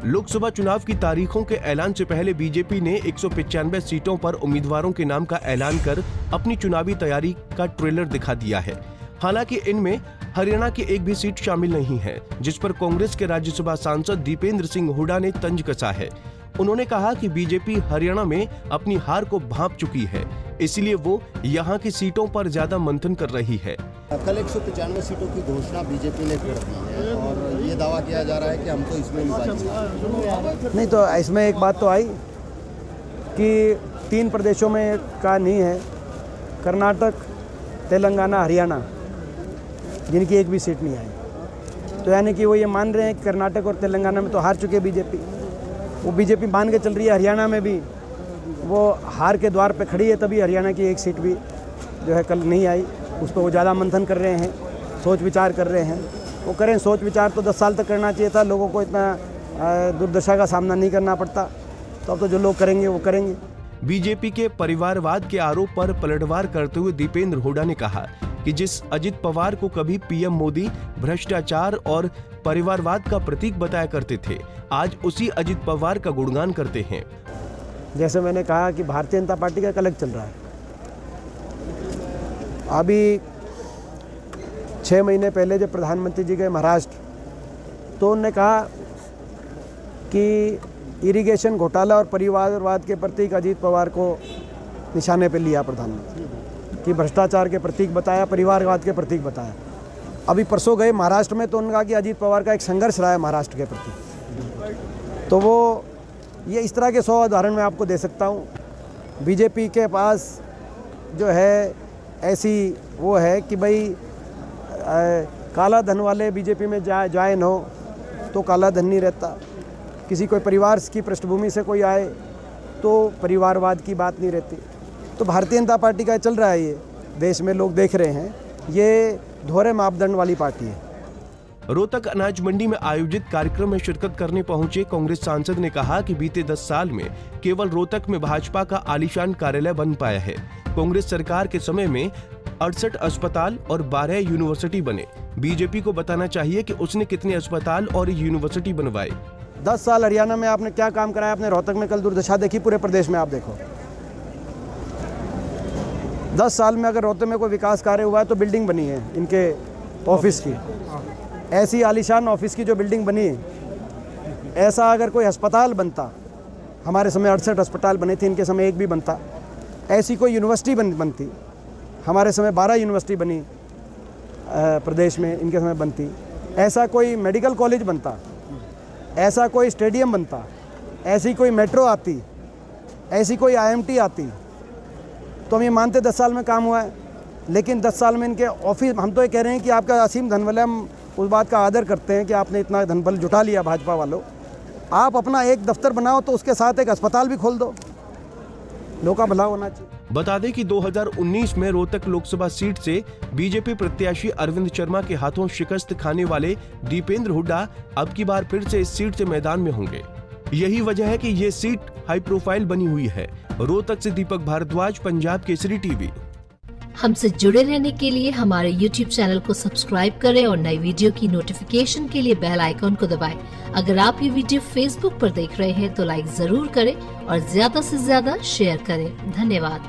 लोकसभा चुनाव की तारीखों के ऐलान से पहले बीजेपी ने 195 सीटों पर उम्मीदवारों के नाम का ऐलान कर अपनी चुनावी तैयारी का ट्रेलर दिखा दिया है। हालांकि इनमें हरियाणा की एक भी सीट शामिल नहीं है, जिस पर कांग्रेस के राज्यसभा सांसद दीपेंद्र सिंह हुड्डा ने तंज कसा है। उन्होंने कहा कि बीजेपी हरियाणा में अपनी हार को भांप चुकी है, इसलिए वो यहाँ की सीटों पर ज्यादा मंथन कर रही है। कल 195 सीटों की घोषणा बीजेपी ने कर दी है और ये दावा किया जा रहा है कि हम तो इसमें विभाजित नहीं। तो इसमें एक बात तो आई कि 3 प्रदेशों में का नहीं है, कर्नाटक, तेलंगाना, हरियाणा, जिनकी एक भी सीट नहीं आई। तो यानी कि वो ये मान रहे हैं कि कर्नाटक और तेलंगाना में तो हार चुके बीजेपी। वो बीजेपी मान के चल रही है हरियाणा में भी वो हार के द्वार पे खड़ी है, तभी हरियाणा की एक सीट भी जो है कल नहीं आई। उस पर वो ज़्यादा मंथन कर रहे हैं, सोच विचार कर रहे हैं। वो करें सोच विचार तो 10 साल तक करना चाहिए था, लोगों को इतना दुर्दशा का सामना नहीं करना पड़ता। तो अब तो जो लोग करेंगे वो करेंगे। बीजेपी के परिवारवाद के आरोप पर पलटवार करते हुए दीपेंद्र हुड्डा ने कहा कि जिस अजित पवार को कभी पीएम मोदी भ्रष्टाचार और परिवारवाद का प्रतीक बताया करते थे, आज उसी अजित पवार का गुणगान करते हैं। जैसे मैंने कहा कि भारतीय जनता पार्टी का अलग चल रहा है। अभी 6 महीने पहले जब प्रधानमंत्री जी गए महाराष्ट्र, तो उन्होंने कहा कि इरिगेशन घोटाला और परिवारवाद के प्रतीक अजीत पवार को निशाने पर लिया प्रधानमंत्री, कि भ्रष्टाचार के प्रतीक बताया, परिवारवाद के प्रतीक बताया। अभी परसों गए महाराष्ट्र में, तो उन्होंने कहा कि अजीत पवार का एक संघर्ष रहा है महाराष्ट्र के प्रति। तो वो ये इस तरह के 100 उदाहरण मैं आपको दे सकता हूँ। बीजेपी के पास जो है ऐसी वो है कि भाई काला धन वाले बीजेपी में ज्वाइन हो तो काला धन नहीं रहता। किसी कोई परिवार की पृष्ठभूमि से कोई आए तो परिवारवाद की बात नहीं रहती। तो भारतीय जनता पार्टी का चल रहा है, ये देश में लोग देख रहे हैं, ये दोहरे मापदंड वाली पार्टी है। रोहतक अनाज मंडी में आयोजित कार्यक्रम में शिरकत करने पहुंचे कांग्रेस सांसद ने कहा कि बीते 10 साल में केवल रोहतक में भाजपा का आलीशान कार्यालय बन पाया है। कांग्रेस सरकार के समय में 68 अस्पताल और 12 यूनिवर्सिटी बने। बीजेपी को बताना चाहिए कि उसने कितने अस्पताल और यूनिवर्सिटी बनवाए। 10 साल हरियाणा में आपने क्या काम कराया? आपने रोहतक में कल दुर्दशा देखी, पूरे प्रदेश में आप देखो। 10 साल में अगर रोहतक में कोई विकास कार्य हुआ है तो बिल्डिंग बनी है इनके ऑफिस की, ऐसी आलीशान ऑफिस की जो बिल्डिंग बनी है। ऐसा अगर कोई अस्पताल बनता, हमारे समय 68 अस्पताल बने थे, इनके समय एक भी बनता। ऐसी कोई यूनिवर्सिटी बनती, हमारे समय 12 यूनिवर्सिटी बनी प्रदेश में, इनके समय बनती। ऐसा कोई मेडिकल कॉलेज बनता, ऐसा कोई स्टेडियम बनता, ऐसी कोई मेट्रो आती, ऐसी कोई IMT आती, तो हम ये मानते 10 साल में काम हुआ है। लेकिन 10 साल में इनके ऑफिस, हम तो ये कह रहे हैं कि आपका असीम धनबल है, हम उस बात का आदर करते हैं कि आपने इतना धनबल जुटा लिया भाजपा वालों। आप अपना एक दफ्तर बनाओ तो उसके साथ एक अस्पताल भी खोल दो, लोगों का भला होना चाहिए। बता दें कि 2019 में रोहतक लोकसभा सीट से बीजेपी प्रत्याशी अरविंद शर्मा के हाथों शिकस्त खाने वाले दीपेंद्र हुड्डा अब की बार फिर से इस सीट से मैदान में होंगे। यही वजह है कि ये सीट हाई प्रोफाइल बनी हुई है। रोहतक से दीपक भारद्वाज, पंजाब केसरी टीवी। हमसे जुड़े रहने के लिए हमारे YouTube चैनल को सब्सक्राइब करें और नई वीडियो की नोटिफिकेशन के लिए बेल आइकॉन को दबाएं। अगर आप ये वीडियो Facebook पर देख रहे हैं तो लाइक जरूर करें और ज्यादा से ज्यादा शेयर करें। धन्यवाद।